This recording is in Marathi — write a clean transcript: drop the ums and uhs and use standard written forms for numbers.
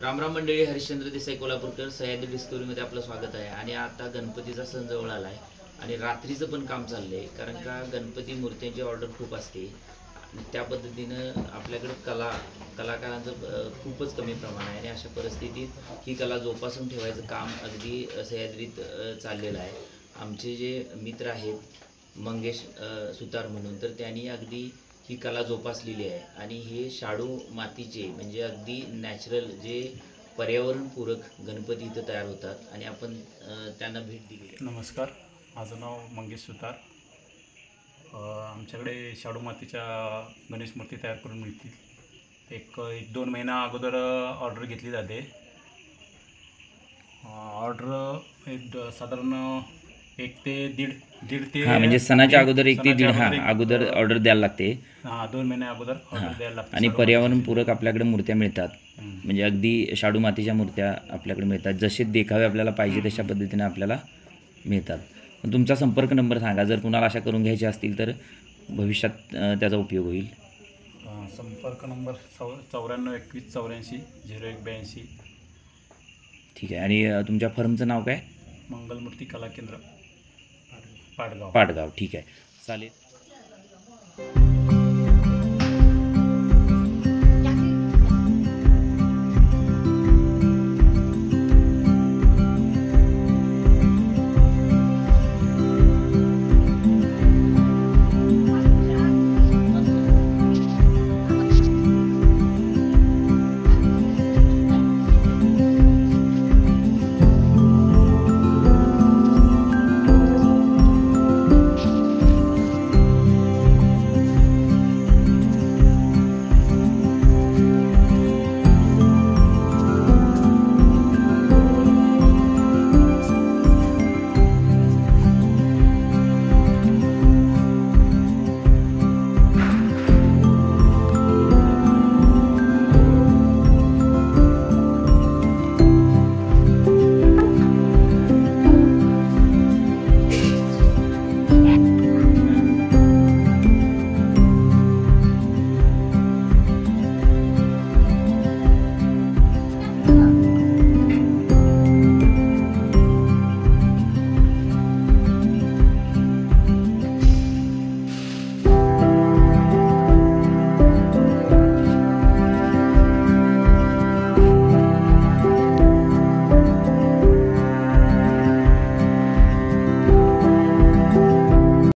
रामराम मंडळी, हरिश्चंद्र देसाई कोल्हापूरकर सह्याद्री डिस्कवरीमध्ये आपलं स्वागत आहे. आणि आता गणपतीचा सण जवळ आला आहे आणि रात्रीचं पण काम चाललं आहे, कारण का गणपती मूर्त्यांची ऑर्डर खूप असते आणि त्या पद्धतीनं आपल्याकडं कलाकारांचं खूपच कमी प्रमाण आहे आणि अशा परिस्थितीत ही कला जोपासून ठेवायचं काम अगदी सह्याद्रीत चाललेलं आहे. आमचे जे मित्र आहेत मंगेश सुतार म्हणून, तर त्यांनी अगदी ही कला जोपासलेली आहे आणि हे शाडू मातीचे म्हणजे अगदी नॅचरल जे पर्यावरणपूरक गणपती इथं तयार होतात आणि आपण त्यांना भेट दिली आहे. नमस्कार, माझं नाव मंगेश सुतार. आमच्याकडे शाडू मातीच्या गणेश मूर्ती तयार करून मिळतील. एक 2 महिना अगोदर ऑर्डर घेतली जाते. ऑर्डर साधारण 1 ते दीड ते म्हणजे सणाच्या अगोदर 1 ते दीड अगोदर एक, ऑर्डर द्यायला लागते. 2 महिन्या अगोदर ऑर्डर द्यायला लागते. आणि पर्यावरणपूरक आपल्याकडे मूर्त्या मिळतात, हं. म्हणजे अगदी शाडू मातीच्या मूर्त्या आपल्याकडे मिळतात. जसे देखावे आपल्याला पाहिजे तशा पद्धतीने आपल्याला मिळतात. तुमचा संपर्क नंबर सांगा, जर कुणाला अशा करून घ्यायच्या असतील तर भविष्यात त्याचा उपयोग होईल. संपर्क नंबर 94 21 84 0182. ठीक आहे. आणि तुमच्या फर्मचं नाव काय? मंगलमूर्ती कला केंद्र, पाडगाव. पाटगाव. ठीक आहे, चालेल.